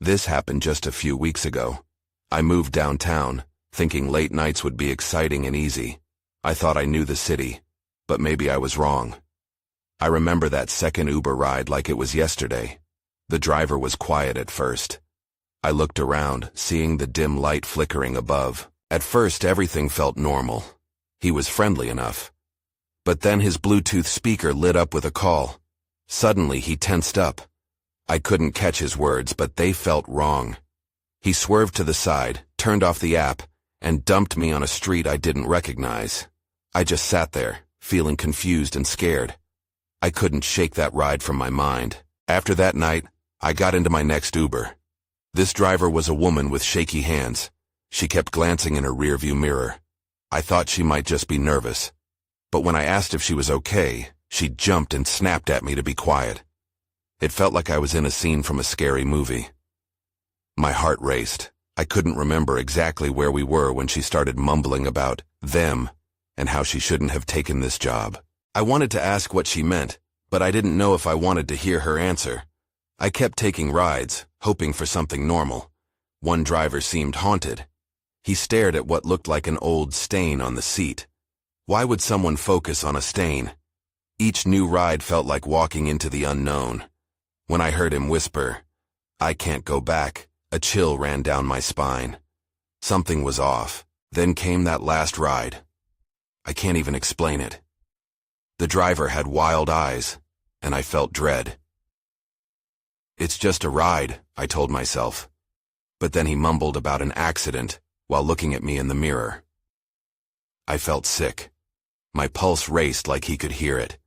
This happened just a few weeks ago. I moved downtown, thinking late nights would be exciting and easy. I thought I knew the city, but maybe I was wrong. I remember that second Uber ride like it was yesterday. The driver was quiet at first. I looked around, seeing the dim light flickering above. At first, everything felt normal. He was friendly enough. But then his Bluetooth speaker lit up with a call. Suddenly, he tensed up. I couldn't catch his words, but they felt wrong. He swerved to the side, turned off the app, and dumped me on a street I didn't recognize. I just sat there, feeling confused and scared. I couldn't shake that ride from my mind. After that night, I got into my next Uber. This driver was a woman with shaky hands. She kept glancing in her rearview mirror. I thought she might just be nervous. But when I asked if she was okay, she jumped and snapped at me to be quiet. It felt like I was in a scene from a scary movie. My heart raced. I couldn't remember exactly where we were when she started mumbling about them and how she shouldn't have taken this job. I wanted to ask what she meant, but I didn't know if I wanted to hear her answer. I kept taking rides, hoping for something normal. One driver seemed haunted. He stared at what looked like an old stain on the seat. Why would someone focus on a stain? Each new ride felt like walking into the unknown. When I heard him whisper, "I can't go back," a chill ran down my spine. Something was off. Then came that last ride. I can't even explain it. The driver had wild eyes, and I felt dread. "It's just a ride," I told myself. But then he mumbled about an accident while looking at me in the mirror. I felt sick. My pulse raced like he could hear it.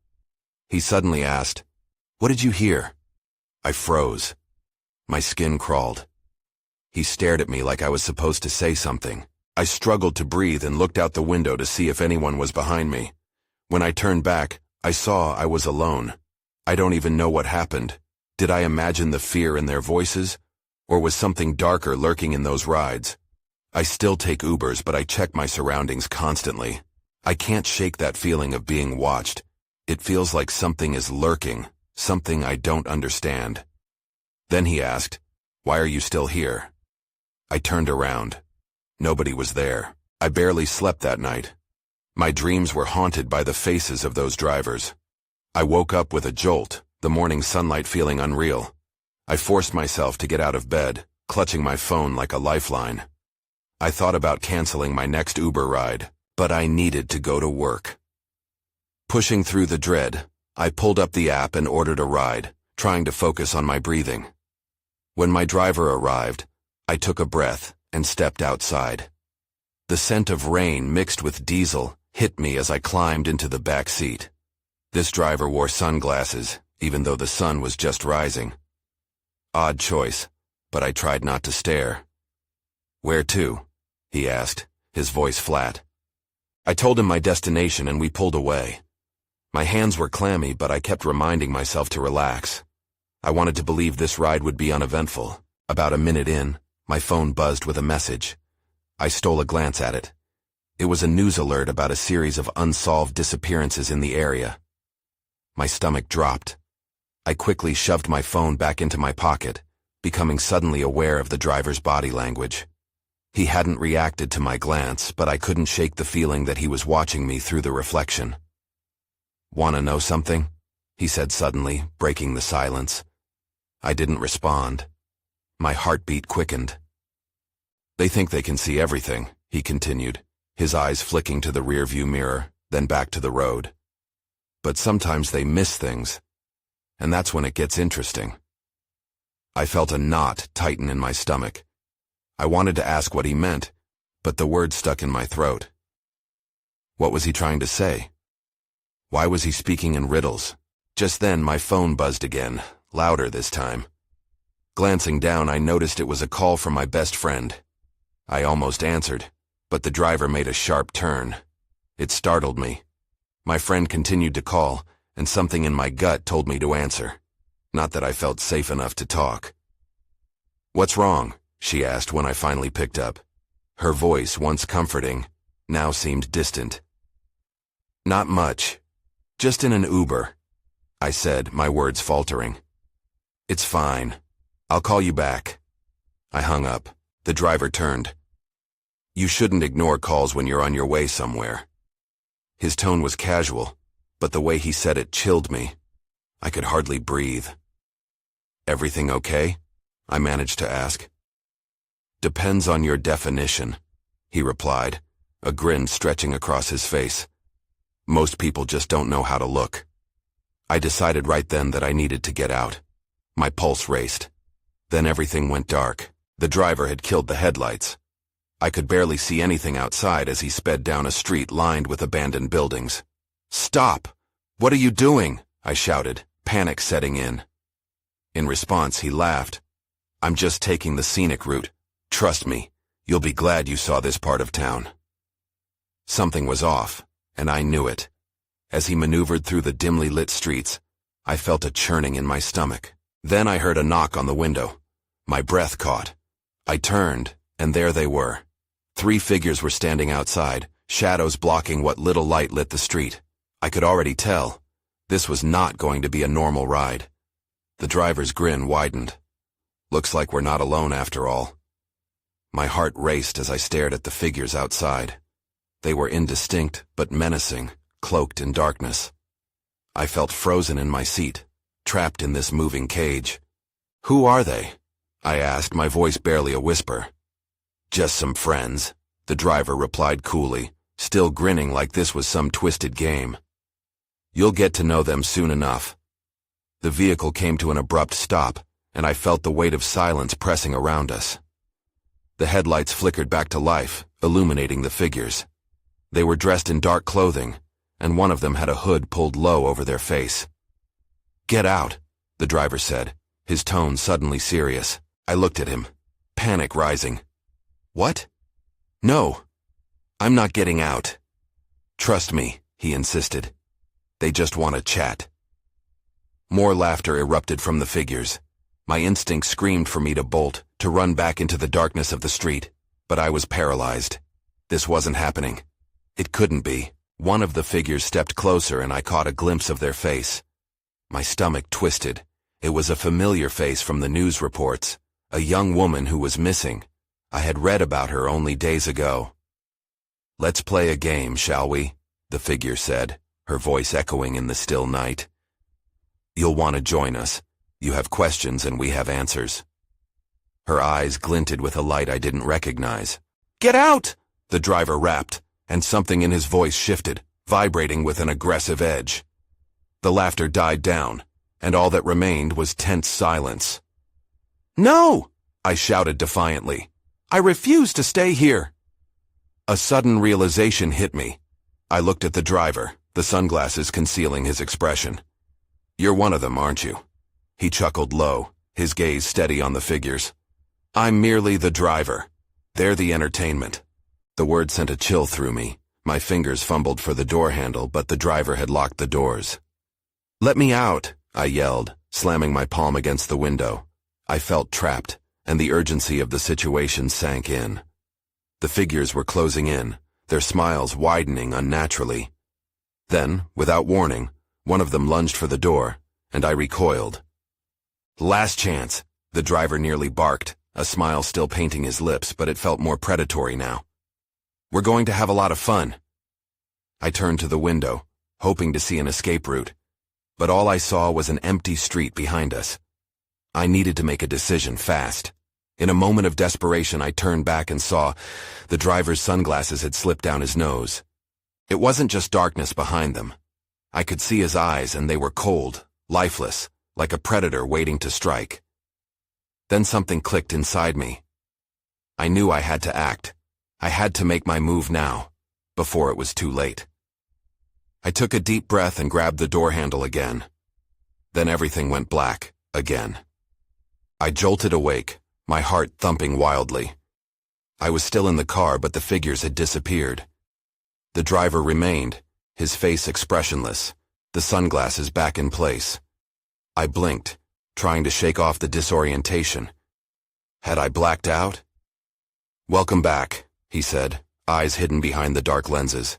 He suddenly asked, "What did you hear?" I froze. My skin crawled. He stared at me like I was supposed to say something. I struggled to breathe and looked out the window to see if anyone was behind me. When I turned back, I saw I was alone. I don't even know what happened. Did I imagine the fear in their voices? Or was something darker lurking in those rides? I still take Ubers, but I check my surroundings constantly. I can't shake that feeling of being watched. It feels like something is lurking, something I don't understand. Then he asked, "Why are you still here?" I turned around. Nobody was there. I barely slept that night. My dreams were haunted by the faces of those drivers. I woke up with a jolt, the morning sunlight feeling unreal. I forced myself to get out of bed, clutching my phone like a lifeline. I thought about canceling my next Uber ride, but I needed to go to work. Pushing through the dread, I pulled up the app and ordered a ride, trying to focus on my breathing. When my driver arrived, I took a breath and stepped outside. The scent of rain mixed with diesel hit me as I climbed into the back seat. This driver wore sunglasses, even though the sun was just rising. Odd choice, but I tried not to stare. "Where to?" he asked, his voice flat. I told him my destination and we pulled away. My hands were clammy, but I kept reminding myself to relax. I wanted to believe this ride would be uneventful. About a minute in, my phone buzzed with a message. I stole a glance at it. It was a news alert about a series of unsolved disappearances in the area. My stomach dropped. I quickly shoved my phone back into my pocket, becoming suddenly aware of the driver's body language. He hadn't reacted to my glance, but I couldn't shake the feeling that he was watching me through the reflection. "Want to know something?" he said suddenly, breaking the silence. I didn't respond. My heartbeat quickened. "They think they can see everything," he continued, his eyes flicking to the rearview mirror, then back to the road. "But sometimes they miss things, and that's when it gets interesting." I felt a knot tighten in my stomach. I wanted to ask what he meant, but the words stuck in my throat. What was he trying to say? Why was he speaking in riddles? Just then, my phone buzzed again, louder this time. Glancing down, I noticed it was a call from my best friend. I almost answered, but the driver made a sharp turn. It startled me. My friend continued to call, and something in my gut told me to answer. Not that I felt safe enough to talk. "What's wrong?" she asked when I finally picked up. Her voice, once comforting, now seemed distant. "Not much. Just in an Uber," I said, my words faltering. "It's fine. I'll call you back." I hung up. The driver turned. You shouldn't ignore calls when you're on your way somewhere. His tone was casual, but the way he said it chilled me. I could hardly breathe. Everything okay? I managed to ask. Depends on your definition, he replied, a grin stretching across his face. Most people just don't know how to look. I decided right then that I needed to get out. My pulse raced. Then everything went dark. The driver had killed the headlights. I could barely see anything outside as he sped down a street lined with abandoned buildings. Stop! What are you doing? I shouted, panic setting in. In response, he laughed. I'm just taking the scenic route. Trust me, you'll be glad you saw this part of town. Something was off, and I knew it. As he maneuvered through the dimly lit streets, I felt a churning in my stomach. Then I heard a knock on the window. My breath caught. I turned, and there they were. 3 figures were standing outside, shadows blocking what little light lit the street. I could already tell. This was not going to be a normal ride. The driver's grin widened. Looks like we're not alone after all. My heart raced as I stared at the figures outside. They were indistinct but menacing, cloaked in darkness. I felt frozen in my seat, trapped in this moving cage. Who are they? I asked, my voice barely a whisper. Just some friends, the driver replied coolly, still grinning like this was some twisted game. You'll get to know them soon enough. The vehicle came to an abrupt stop, and I felt the weight of silence pressing around us. The headlights flickered back to life, illuminating the figures. They were dressed in dark clothing, and one of them had a hood pulled low over their face. Get out, the driver said, his tone suddenly serious. I looked at him, panic rising. What? No, I'm not getting out. Trust me, he insisted. They just want to chat. More laughter erupted from the figures. My instinct screamed for me to bolt, to run back into the darkness of the street, but I was paralyzed. This wasn't happening. It couldn't be. One of the figures stepped closer and I caught a glimpse of their face. My stomach twisted. It was a familiar face from the news reports, a young woman who was missing. I had read about her only days ago. Let's play a game, shall we? The figure said, her voice echoing in the still night. You'll want to join us. You have questions and we have answers. Her eyes glinted with a light I didn't recognize. Get out! The driver rapped, and something in his voice shifted, vibrating with an aggressive edge. The laughter died down, and all that remained was tense silence. No! I shouted defiantly. I refuse to stay here. A sudden realization hit me. I looked at the driver, the sunglasses concealing his expression. You're one of them, aren't you? He chuckled low, his gaze steady on the figures. I'm merely the driver. They're the entertainment. The word sent a chill through me. My fingers fumbled for the door handle, but the driver had locked the doors. Let me out, I yelled, slamming my palm against the window. I felt trapped, and the urgency of the situation sank in. The figures were closing in, their smiles widening unnaturally. Then, without warning, one of them lunged for the door, and I recoiled. Last chance, the driver nearly barked, a smile still painting his lips, but it felt more predatory now. We're going to have a lot of fun. I turned to the window, hoping to see an escape route, but all I saw was an empty street behind us. I needed to make a decision fast. In a moment of desperation, I turned back and saw the driver's sunglasses had slipped down his nose. It wasn't just darkness behind them. I could see his eyes, and they were cold, lifeless, like a predator waiting to strike. Then something clicked inside me. I knew I had to act. I had to make my move now, before it was too late. I took a deep breath and grabbed the door handle again. Then everything went black, again. I jolted awake, my heart thumping wildly. I was still in the car, but the figures had disappeared. The driver remained, his face expressionless, the sunglasses back in place. I blinked, trying to shake off the disorientation. Had I blacked out? Welcome back, he said, eyes hidden behind the dark lenses.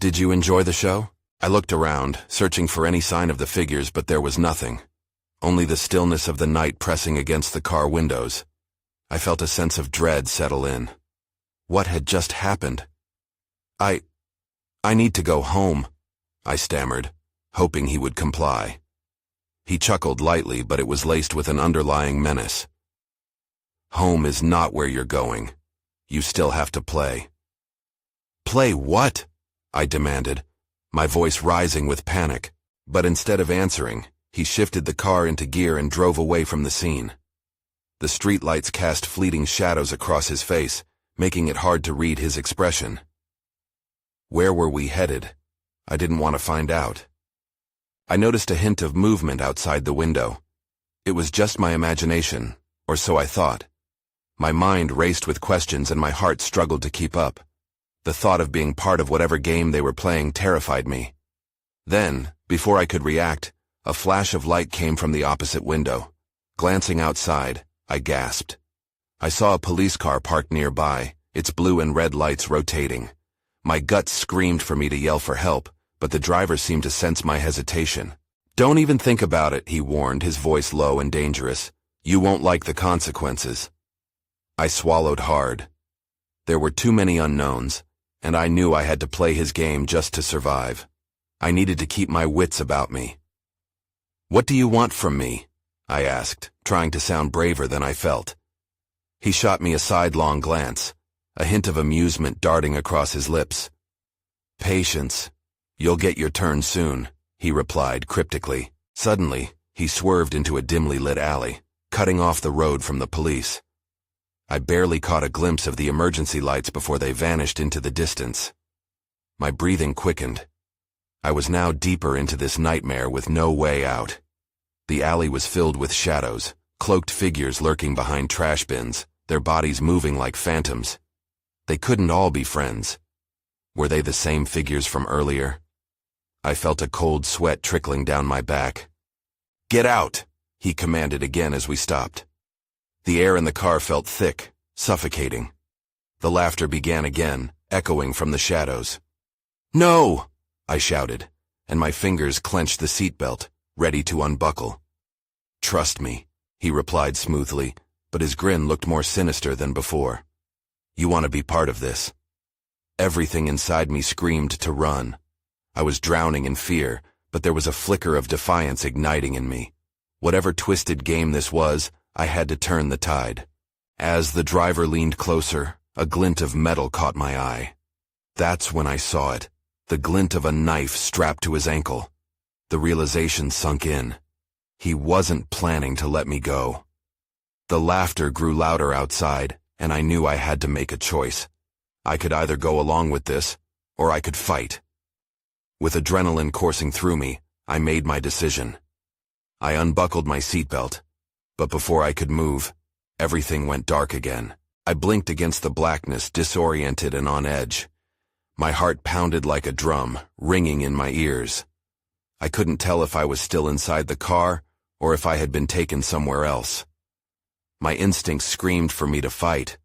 Did you enjoy the show? I looked around, searching for any sign of the figures, but there was nothing. Only the stillness of the night pressing against the car windows. I felt a sense of dread settle in. What had just happened? I need to go home, I stammered, hoping he would comply. He chuckled lightly, but it was laced with an underlying menace. Home is not where you're going. You still have to play. Play what? I demanded, my voice rising with panic. But instead of answering, he shifted the car into gear and drove away from the scene. The streetlights cast fleeting shadows across his face, making it hard to read his expression. Where were we headed? I didn't want to find out. I noticed a hint of movement outside the window. It was just my imagination, or so I thought. My mind raced with questions and my heart struggled to keep up. The thought of being part of whatever game they were playing terrified me. Then, before I could react, a flash of light came from the opposite window. Glancing outside, I gasped. I saw a police car parked nearby, its blue and red lights rotating. My guts screamed for me to yell for help, but the driver seemed to sense my hesitation. Don't even think about it, he warned, his voice low and dangerous. You won't like the consequences. I swallowed hard. There were too many unknowns, and I knew I had to play his game just to survive. I needed to keep my wits about me. What do you want from me? I asked, trying to sound braver than I felt. He shot me a sidelong glance, a hint of amusement darting across his lips. Patience. You'll get your turn soon, he replied cryptically. Suddenly, he swerved into a dimly lit alley, cutting off the road from the police. I barely caught a glimpse of the emergency lights before they vanished into the distance. My breathing quickened. I was now deeper into this nightmare with no way out. The alley was filled with shadows, cloaked figures lurking behind trash bins, their bodies moving like phantoms. They couldn't all be friends. Were they the same figures from earlier? I felt a cold sweat trickling down my back. Get out, he commanded again as we stopped. The air in the car felt thick, suffocating. The laughter began again, echoing from the shadows. No! I shouted, and my fingers clenched the seatbelt, ready to unbuckle. Trust me, he replied smoothly, but his grin looked more sinister than before. You want to be part of this. Everything inside me screamed to run. I was drowning in fear, but there was a flicker of defiance igniting in me. Whatever twisted game this was, I had to turn the tide. As the driver leaned closer, a glint of metal caught my eye. That's when I saw it, the glint of a knife strapped to his ankle. The realization sunk in. He wasn't planning to let me go. The laughter grew louder outside, and I knew I had to make a choice. I could either go along with this, or I could fight. With adrenaline coursing through me, I made my decision. I unbuckled my seatbelt, but before I could move, everything went dark again. I blinked against the blackness, disoriented and on edge. My heart pounded like a drum, ringing in my ears. I couldn't tell if I was still inside the car, or if I had been taken somewhere else. My instincts screamed for me to fight,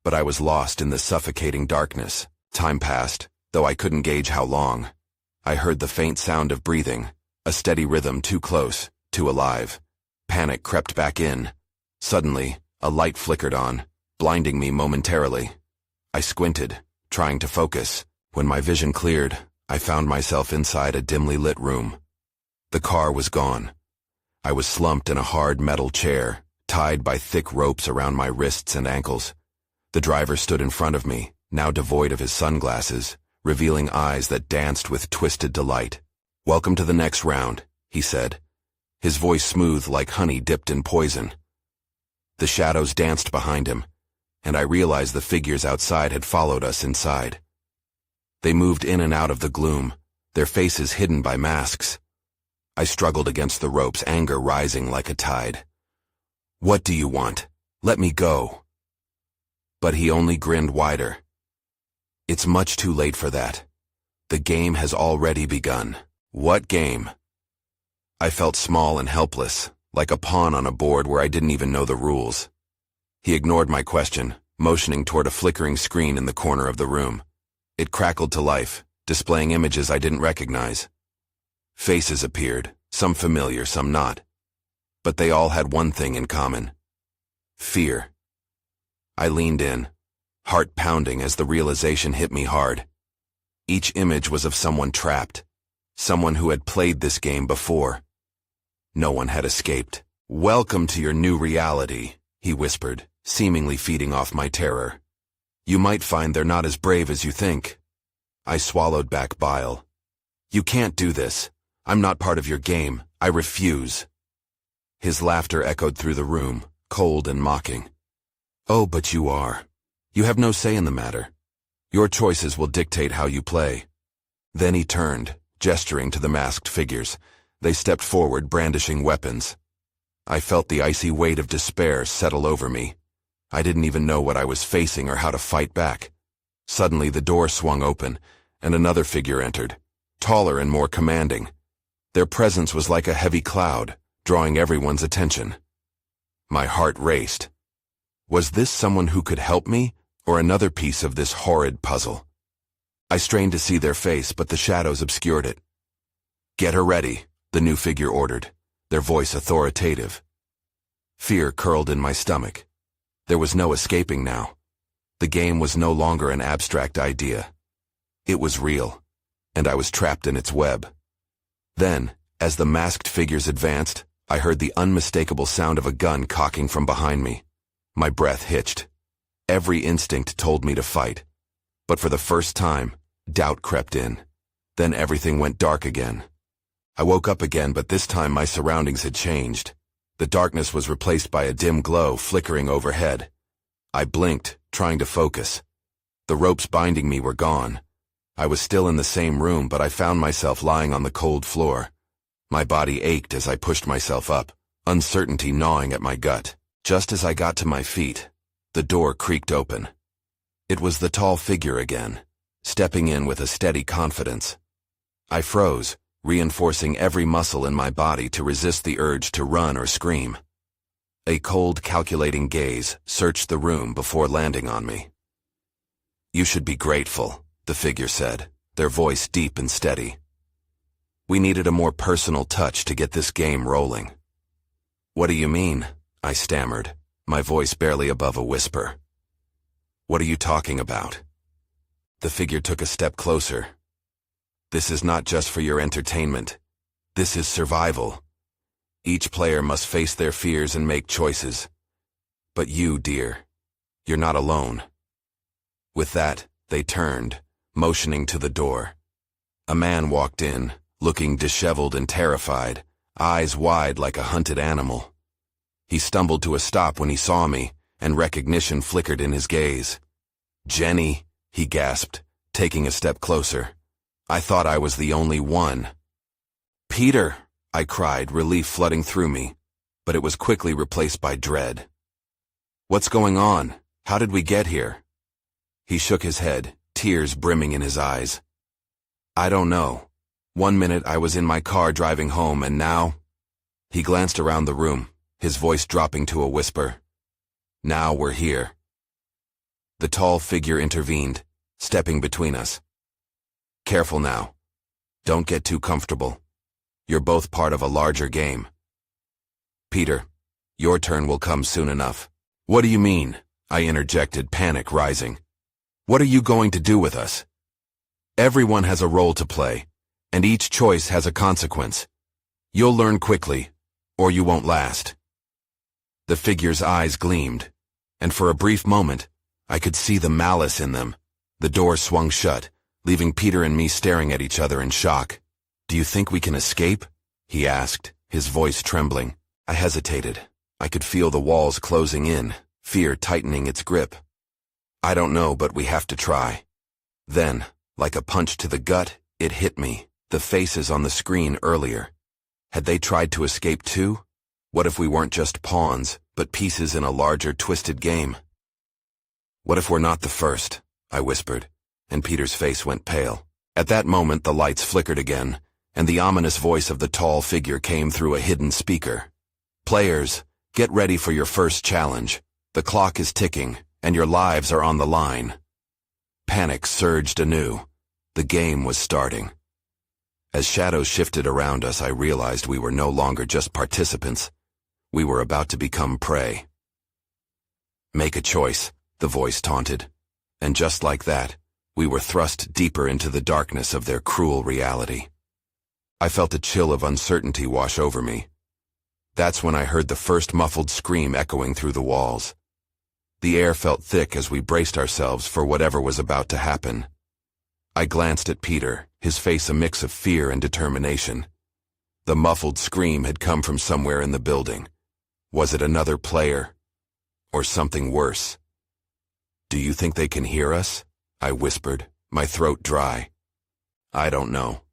but I was lost in the suffocating darkness. Time passed, though I couldn't gauge how long. I heard the faint sound of breathing, a steady rhythm too close, too alive. Panic crept back in. Suddenly, a light flickered on, blinding me momentarily. I squinted, trying to focus. When my vision cleared, I found myself inside a dimly lit room. The car was gone. I was slumped in a hard metal chair, tied by thick ropes around my wrists and ankles. The driver stood in front of me, now devoid of his sunglasses, revealing eyes that danced with twisted delight. Welcome to the next round, he said, his voice smooth like honey dipped in poison. The shadows danced behind him, and I realized the figures outside had followed us inside. They moved in and out of the gloom, their faces hidden by masks. I struggled against the ropes, anger rising like a tide. What do you want? Let me go. But he only grinned wider. It's much too late for that. The game has already begun. What game? I felt small and helpless, like a pawn on a board where I didn't even know the rules. He ignored my question, motioning toward a flickering screen in the corner of the room. It crackled to life, displaying images I didn't recognize. Faces appeared, some familiar, some not. But they all had one thing in common. Fear. I leaned in, heart pounding as the realization hit me hard. Each image was of someone trapped, someone who had played this game before. No one had escaped. "Welcome to your new reality," he whispered, seemingly feeding off my terror. "You might find they're not as brave as you think." I swallowed back bile. "You can't do this. I'm not part of your game. I refuse." His laughter echoed through the room, cold and mocking. "Oh, but you are. You have no say in the matter. Your choices will dictate how you play." Then he turned, gesturing to the masked figures. They stepped forward, brandishing weapons. I felt the icy weight of despair settle over me. I didn't even know what I was facing or how to fight back. Suddenly the door swung open, and another figure entered, taller and more commanding. Their presence was like a heavy cloud, drawing everyone's attention. My heart raced. Was this someone who could help me, or another piece of this horrid puzzle? I strained to see their face, but the shadows obscured it. "Get her ready," the new figure ordered, their voice authoritative. Fear curled in my stomach. There was no escaping now. The game was no longer an abstract idea. It was real, and I was trapped in its web. Then, as the masked figures advanced, I heard the unmistakable sound of a gun cocking from behind me. My breath hitched. Every instinct told me to fight. But for the first time, doubt crept in. Then everything went dark again. I woke up again, but this time my surroundings had changed. The darkness was replaced by a dim glow flickering overhead. I blinked, trying to focus. The ropes binding me were gone. I was still in the same room, but I found myself lying on the cold floor. My body ached as I pushed myself up, uncertainty gnawing at my gut. Just as I got to my feet, the door creaked open. It was the tall figure again, stepping in with a steady confidence. I froze, reinforcing every muscle in my body to resist the urge to run or scream. A cold, calculating gaze searched the room before landing on me. "You should be grateful," the figure said, their voice deep and steady. "We needed a more personal touch to get this game rolling." "What do you mean?" I stammered, my voice barely above a whisper. "What are you talking about?" The figure took a step closer. "This is not just for your entertainment. This is survival. Each player must face their fears and make choices. But you, dear, you're not alone." With that, they turned, motioning to the door. A man walked in, looking disheveled and terrified, eyes wide like a hunted animal. He stumbled to a stop when he saw me, and recognition flickered in his gaze. "Jenny," he gasped, taking a step closer. I thought I was the only one. "Peter," I cried, relief flooding through me, but it was quickly replaced by dread. "What's going on? How did we get here?" He shook his head, tears brimming in his eyes. "I don't know. One minute I was in my car driving home, and now—" He glanced around the room, his voice dropping to a whisper. "Now we're here." The tall figure intervened, stepping between us. "Careful now. Don't get too comfortable. You're both part of a larger game. Peter, your turn will come soon enough." "What do you mean?" I interjected, panic rising. "What are you going to do with us?" "Everyone has a role to play, and each choice has a consequence. You'll learn quickly, or you won't last." The figure's eyes gleamed, and for a brief moment, I could see the malice in them. The door swung shut, leaving Peter and me staring at each other in shock. "Do you think we can escape?" he asked, his voice trembling. I hesitated. I could feel the walls closing in, fear tightening its grip. "I don't know, but we have to try." Then, like a punch to the gut, it hit me, the faces on the screen earlier. Had they tried to escape too? What if we weren't just pawns, but pieces in a larger, twisted game? "What if we're not the first?" I whispered, and Peter's face went pale. At that moment, the lights flickered again, and the ominous voice of the tall figure came through a hidden speaker. "Players, get ready for your first challenge. The clock is ticking, and your lives are on the line." Panic surged anew. The game was starting. As shadows shifted around us, I realized we were no longer just participants. We were about to become prey. "Make a choice," the voice taunted. And just like that, we were thrust deeper into the darkness of their cruel reality. I felt a chill of uncertainty wash over me. That's when I heard the first muffled scream echoing through the walls. The air felt thick as we braced ourselves for whatever was about to happen. I glanced at Peter, his face a mix of fear and determination. The muffled scream had come from somewhere in the building. Was it another player? Or something worse? "Do you think they can hear us?" I whispered, my throat dry. "I don't know."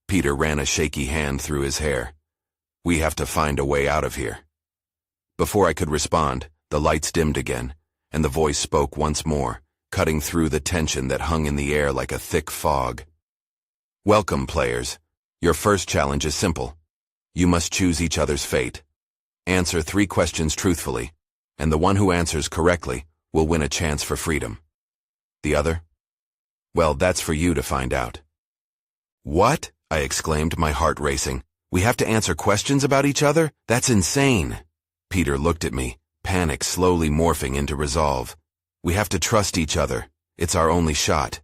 Peter ran a shaky hand through his hair. "We have to find a way out of here." Before I could respond, the lights dimmed again, and the voice spoke once more, cutting through the tension that hung in the air like a thick fog. "Welcome, players. Your first challenge is simple. You must choose each other's fate. Answer 3 questions truthfully, and the one who answers correctly will win a chance for freedom. The other? Well, that's for you to find out." "What?" I exclaimed, my heart racing. "We have to answer questions about each other? That's insane." Peter looked at me, panic slowly morphing into resolve. "We have to trust each other. It's our only shot."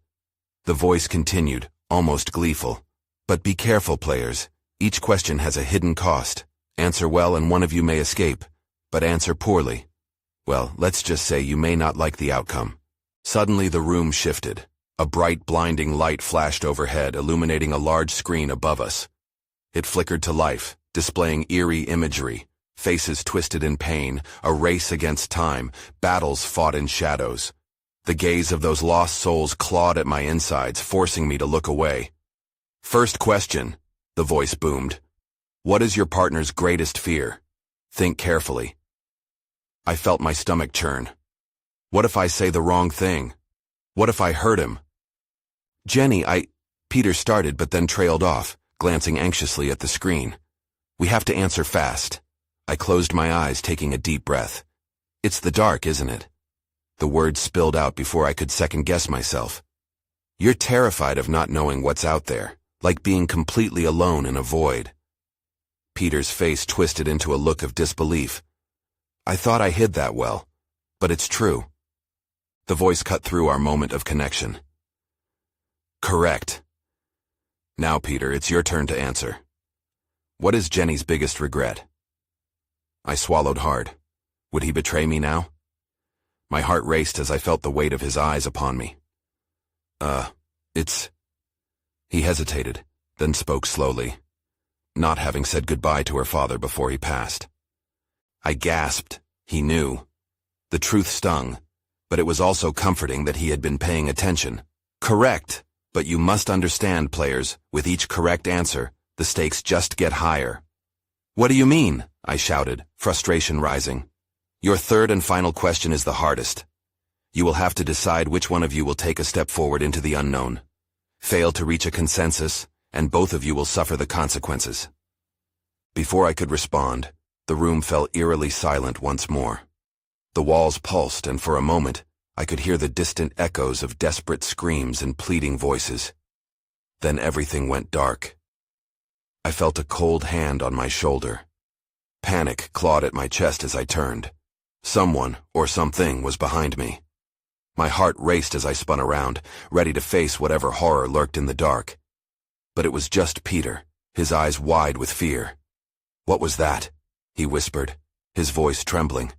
The voice continued, almost gleeful. "But be careful, players. Each question has a hidden cost. Answer well and one of you may escape, but answer poorly. Well, let's just say you may not like the outcome." Suddenly the room shifted. A bright, blinding light flashed overhead, illuminating a large screen above us. It flickered to life, displaying eerie imagery, faces twisted in pain, a race against time, battles fought in shadows. The gaze of those lost souls clawed at my insides, forcing me to look away. "First question," the voice boomed. "What is your partner's greatest fear? Think carefully." I felt my stomach churn. What if I say the wrong thing? What if I hurt him? "Jenny, Peter started but then trailed off, glancing anxiously at the screen. "We have to answer fast." I closed my eyes, taking a deep breath. "It's the dark, isn't it?" The words spilled out before I could second-guess myself. "You're terrified of not knowing what's out there, like being completely alone in a void." Peter's face twisted into a look of disbelief. "I thought I hid that well, but it's true." The voice cut through our moment of connection. "Correct. Now, Peter, it's your turn to answer. What is Jenny's biggest regret?" I swallowed hard. Would he betray me now? My heart raced as I felt the weight of his eyes upon me. It's... He hesitated, then spoke slowly, not having said goodbye to her father before he passed. I gasped. He knew. The truth stung, but it was also comforting that he had been paying attention. "Correct, but you must understand, players, with each correct answer, the stakes just get higher." "What do you mean?" I shouted, frustration rising. "Your third and final question is the hardest. You will have to decide which one of you will take a step forward into the unknown. Fail to reach a consensus, and both of you will suffer the consequences." Before I could respond, the room fell eerily silent once more. The walls pulsed, and for a moment, I could hear the distant echoes of desperate screams and pleading voices. Then everything went dark. I felt a cold hand on my shoulder. Panic clawed at my chest as I turned. Someone, or something, was behind me. My heart raced as I spun around, ready to face whatever horror lurked in the dark. But it was just Peter, his eyes wide with fear. "What was that?" he whispered, his voice trembling.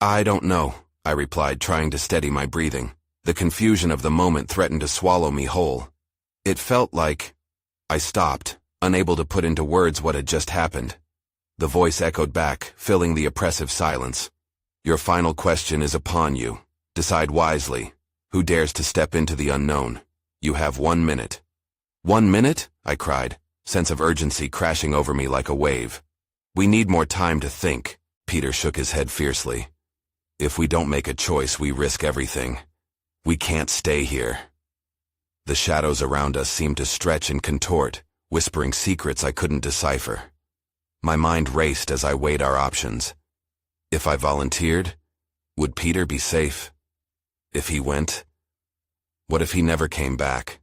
"I don't know," I replied, trying to steady my breathing. The confusion of the moment threatened to swallow me whole. It felt like... I stopped, unable to put into words what had just happened. The voice echoed back, filling the oppressive silence. "Your final question is upon you. Decide wisely. Who dares to step into the unknown? You have 1 minute." "1 minute?" I cried, sense of urgency crashing over me like a wave. "We need more time to think." Peter shook his head fiercely. "If we don't make a choice, we risk everything. We can't stay here." The shadows around us seemed to stretch and contort, whispering secrets I couldn't decipher. My mind raced as I weighed our options. If I volunteered, would Peter be safe? If he went? What if he never came back?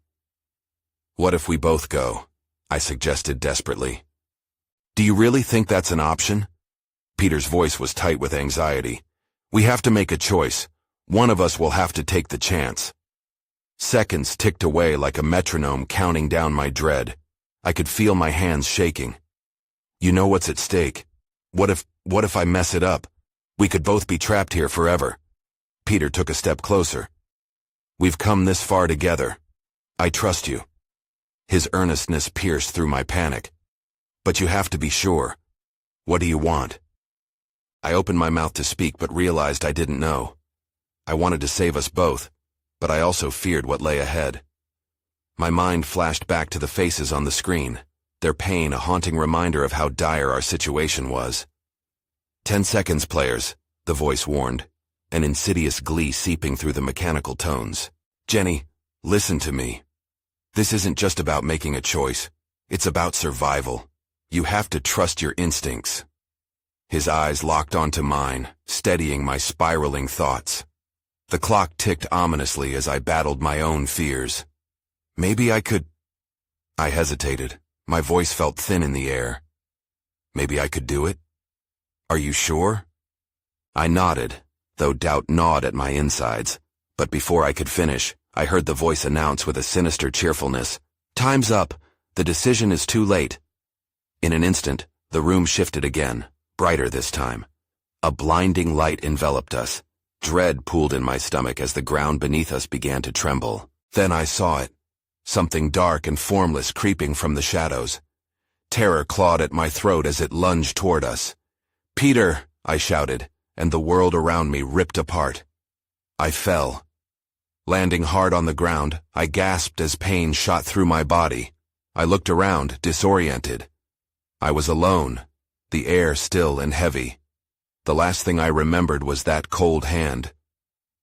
"What if we both go?" I suggested desperately. "Do you really think that's an option?" Peter's voice was tight with anxiety. "We have to make a choice. One of us will have to take the chance. Seconds ticked away like a metronome counting down my dread. I could feel my hands shaking. You know what's at stake. What if I mess it up? We could both be trapped here forever. Peter took a step closer. We've come this far together. I trust you. His earnestness pierced through my panic. But you have to be sure. What do you want? I opened my mouth to speak but realized I didn't know. I wanted to save us both, but I also feared what lay ahead. My mind flashed back to the faces on the screen, their pain a haunting reminder of how dire our situation was. 10 seconds, players, the voice warned, an insidious glee seeping through the mechanical tones. Jenny, listen to me. This isn't just about making a choice. It's about survival. You have to trust your instincts. His eyes locked onto mine, steadying my spiraling thoughts. The clock ticked ominously as I battled my own fears. Maybe I could... I hesitated. My voice felt thin in the air. Maybe I could do it? Are you sure? I nodded, though doubt gnawed at my insides. But before I could finish, I heard the voice announce with a sinister cheerfulness, "Time's up. The decision is too late." In an instant, the room shifted again, brighter this time. A blinding light enveloped us. Dread pooled in my stomach as the ground beneath us began to tremble. Then I saw it. Something dark and formless creeping from the shadows. Terror clawed at my throat as it lunged toward us. "Peter!" I shouted, and the world around me ripped apart. I fell. Landing hard on the ground, I gasped as pain shot through my body. I looked around, disoriented. I was alone, the air still and heavy. The last thing I remembered was that cold hand.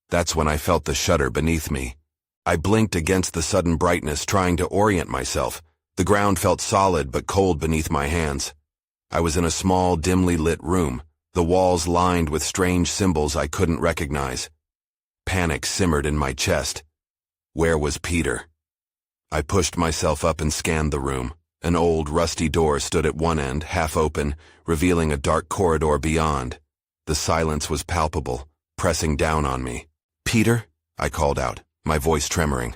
That's when I felt the shudder beneath me. I blinked against the sudden brightness, trying to orient myself. The ground felt solid but cold beneath my hands. I was in a small, dimly lit room, the walls lined with strange symbols I couldn't recognize. Panic simmered in my chest. Where was Peter? I pushed myself up and scanned the room. An old, rusty door stood at one end, half open, revealing a dark corridor beyond. The silence was palpable, pressing down on me. "Peter?" I called out, my voice tremoring.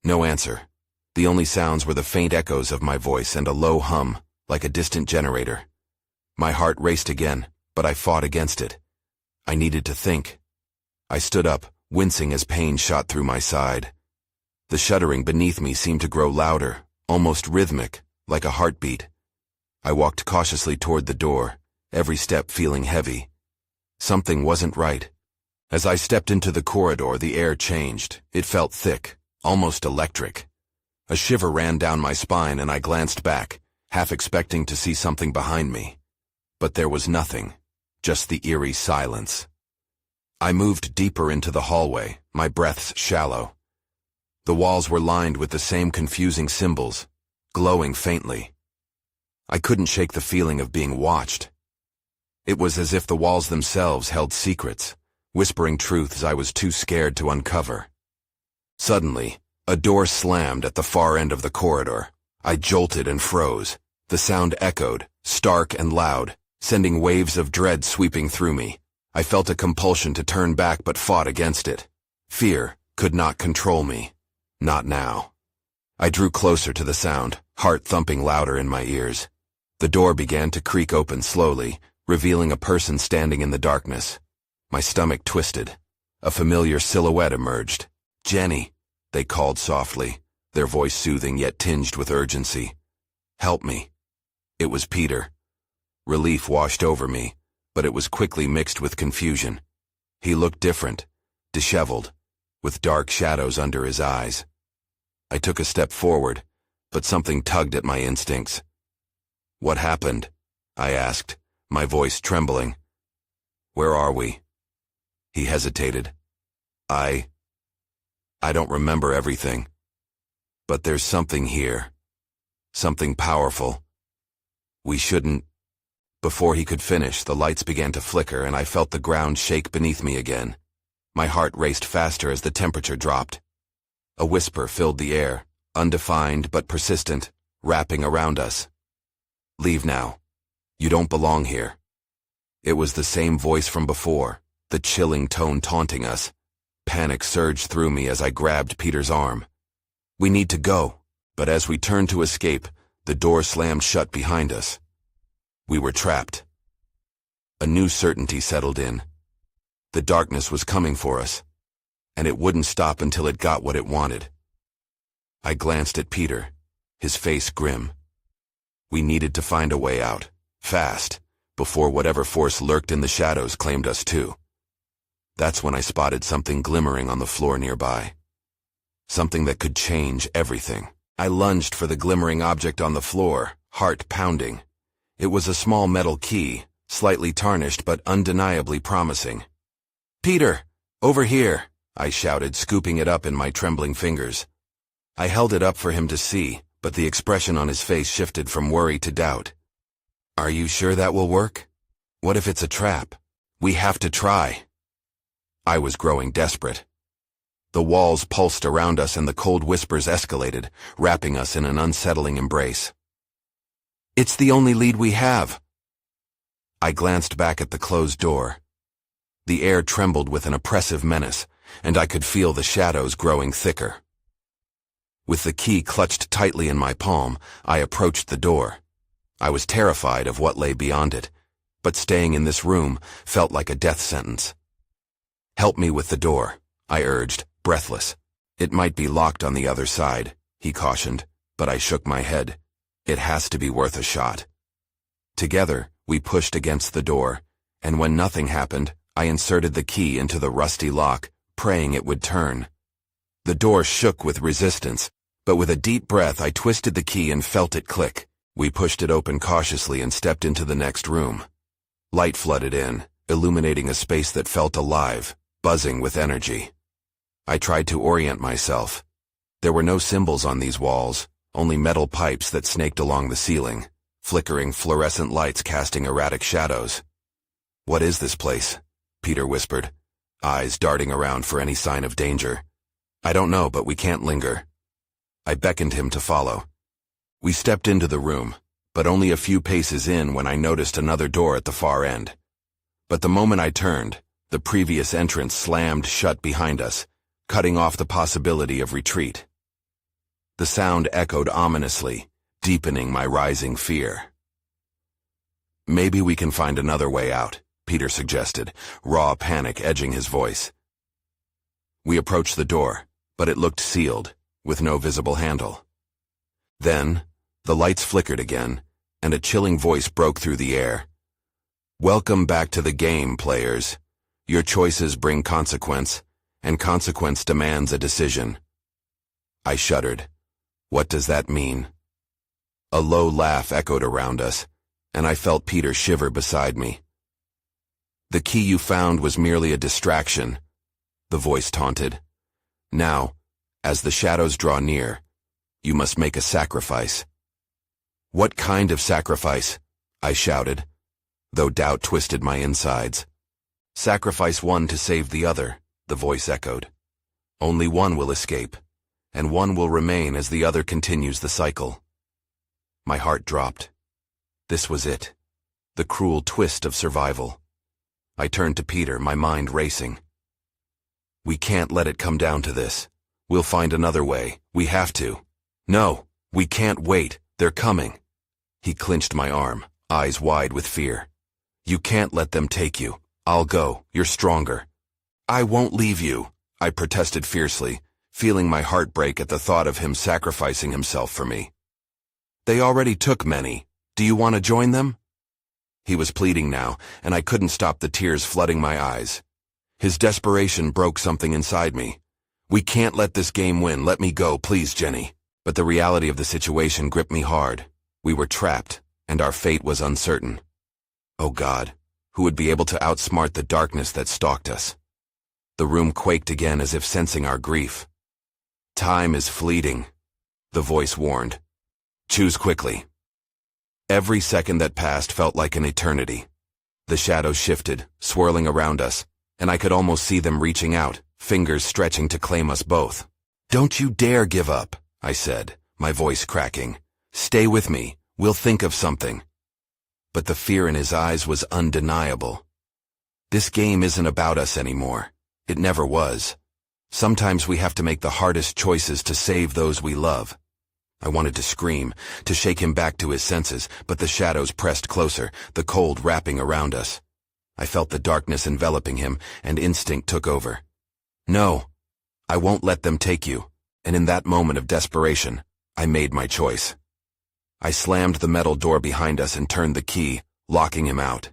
No answer. The only sounds were the faint echoes of my voice and a low hum, like a distant generator. My heart raced again, but I fought against it. I needed to think. I stood up, wincing as pain shot through my side. The shuddering beneath me seemed to grow louder, almost rhythmic, like a heartbeat. I walked cautiously toward the door, every step feeling heavy. Something wasn't right. As I stepped into the corridor, the air changed. It felt thick, almost electric. A shiver ran down my spine and I glanced back, half expecting to see something behind me. But there was nothing, just the eerie silence. I moved deeper into the hallway, my breaths shallow. The walls were lined with the same confusing symbols, glowing faintly. I couldn't shake the feeling of being watched. It was as if the walls themselves held secrets, whispering truths I was too scared to uncover. Suddenly, a door slammed at the far end of the corridor. I jolted and froze. The sound echoed, stark and loud, sending waves of dread sweeping through me. I felt a compulsion to turn back but fought against it. Fear could not control me. Not now. I drew closer to the sound, heart thumping louder in my ears. The door began to creak open slowly, revealing a person standing in the darkness. My stomach twisted. A familiar silhouette emerged. "Jenny," they called softly, their voice soothing yet tinged with urgency. "Help me." It was Peter. Relief washed over me, but it was quickly mixed with confusion. He looked different, disheveled, with dark shadows under his eyes. I took a step forward, but something tugged at my instincts. "What happened?" I asked, my voice trembling. "Where are we?" He hesitated. I don't remember everything. But there's something here. Something powerful. We shouldn't... Before he could finish, the lights began to flicker and I felt the ground shake beneath me again. My heart raced faster as the temperature dropped. A whisper filled the air, undefined but persistent, wrapping around us. "Leave now. You don't belong here." It was the same voice from before, the chilling tone taunting us, Panic surged through me as I grabbed Peter's arm. "We need to go." But as we turned to escape, the door slammed shut behind us. We were trapped. A new certainty settled in. The darkness was coming for us, and it wouldn't stop until it got what it wanted. I glanced at Peter, his face grim. We needed to find a way out, fast, before whatever force lurked in the shadows claimed us too. That's when I spotted something glimmering on the floor nearby. Something that could change everything. I lunged for the glimmering object on the floor, heart pounding. It was a small metal key, slightly tarnished but undeniably promising. "Peter, over here!" I shouted, scooping it up in my trembling fingers. I held it up for him to see, but the expression on his face shifted from worry to doubt. "Are you sure that will work? What if it's a trap? We have to try." I was growing desperate. The walls pulsed around us and the cold whispers escalated, wrapping us in an unsettling embrace. "It's the only lead we have." I glanced back at the closed door. The air trembled with an oppressive menace, and I could feel the shadows growing thicker. With the key clutched tightly in my palm, I approached the door. I was terrified of what lay beyond it, but staying in this room felt like a death sentence. "Help me with the door," I urged, breathless. "It might be locked on the other side," he cautioned, but I shook my head. "It has to be worth a shot." Together, we pushed against the door, and when nothing happened, I inserted the key into the rusty lock, praying it would turn. The door shook with resistance, but with a deep breath I twisted the key and felt it click. We pushed it open cautiously and stepped into the next room. Light flooded in, illuminating a space that felt alive, buzzing with energy. I tried to orient myself. There were no symbols on these walls, only metal pipes that snaked along the ceiling, flickering fluorescent lights casting erratic shadows. "What is this place?" Peter whispered, eyes darting around for any sign of danger. "I don't know, but we can't linger." I beckoned him to follow. We stepped into the room, but only a few paces in when I noticed another door at the far end. But the moment I turned, the previous entrance slammed shut behind us, cutting off the possibility of retreat. The sound echoed ominously, deepening my rising fear. "Maybe we can find another way out," Peter suggested, raw panic edging his voice. We approached the door, but it looked sealed, with no visible handle. Then, the lights flickered again, and a chilling voice broke through the air. "Welcome back to the game, players. Your choices bring consequence, and consequence demands a decision." I shuddered. What does that mean? A low laugh echoed around us, and I felt Peter shiver beside me. "The key you found was merely a distraction," the voice taunted. "Now, as the shadows draw near, you must make a sacrifice." "What kind of sacrifice?" I shouted, though doubt twisted my insides. "Sacrifice one to save the other," the voice echoed. "Only one will escape, and one will remain as the other continues the cycle." My heart dropped. This was it, the cruel twist of survival. I turned to Peter, my mind racing. "We can't let it come down to this. We'll find another way. We have to." "No, we can't wait. They're coming." He clenched my arm, eyes wide with fear. "You can't let them take you. I'll go. You're stronger." "I won't leave you," I protested fiercely, feeling my heart break at the thought of him sacrificing himself for me. "They already took many. Do you want to join them?" He was pleading now, and I couldn't stop the tears flooding my eyes. His desperation broke something inside me. "We can't let this game win. Let me go, please, Jenny." But the reality of the situation gripped me hard. We were trapped, and our fate was uncertain. Oh God, who would be able to outsmart the darkness that stalked us? The room quaked again as if sensing our grief. "Time is fleeting," the voice warned. "Choose quickly." Every second that passed felt like an eternity. The shadows shifted, swirling around us, and I could almost see them reaching out, fingers stretching to claim us both. "Don't you dare give up," I said, my voice cracking. "Stay with me. We'll think of something." But the fear in his eyes was undeniable. This game isn't about us anymore. It never was. Sometimes we have to make the hardest choices to save those we love. I wanted to scream, to shake him back to his senses, but the shadows pressed closer, the cold wrapping around us. I felt the darkness enveloping him, and instinct took over. No, I won't let them take you. And in that moment of desperation, I made my choice. I slammed the metal door behind us and turned the key, locking him out.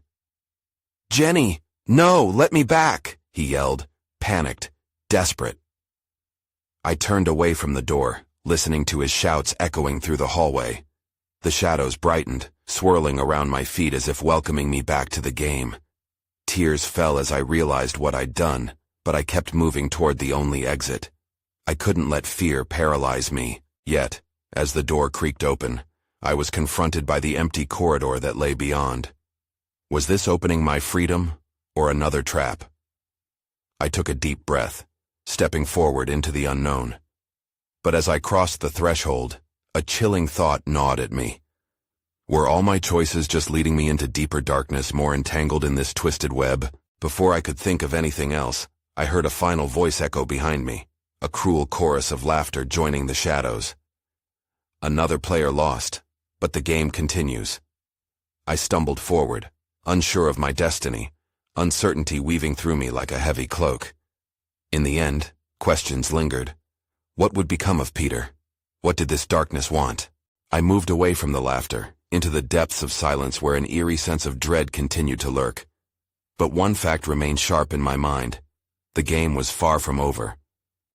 "Jenny, no, let me back," he yelled, panicked, desperate. I turned away from the door, listening to his shouts echoing through the hallway. The shadows brightened, swirling around my feet as if welcoming me back to the game. Tears fell as I realized what I'd done, but I kept moving toward the only exit. I couldn't let fear paralyze me, yet, as the door creaked open, I was confronted by the empty corridor that lay beyond. Was this opening my freedom, or another trap? I took a deep breath, stepping forward into the unknown. But as I crossed the threshold, a chilling thought gnawed at me. Were all my choices just leading me into deeper darkness, more entangled in this twisted web? Before I could think of anything else, I heard a final voice echo behind me, a cruel chorus of laughter joining the shadows. Another player lost, but the game continues. I stumbled forward, unsure of my destiny, uncertainty weaving through me like a heavy cloak. In the end, questions lingered. What would become of Peter? What did this darkness want? I moved away from the laughter, into the depths of silence where an eerie sense of dread continued to lurk. But one fact remained sharp in my mind. The game was far from over,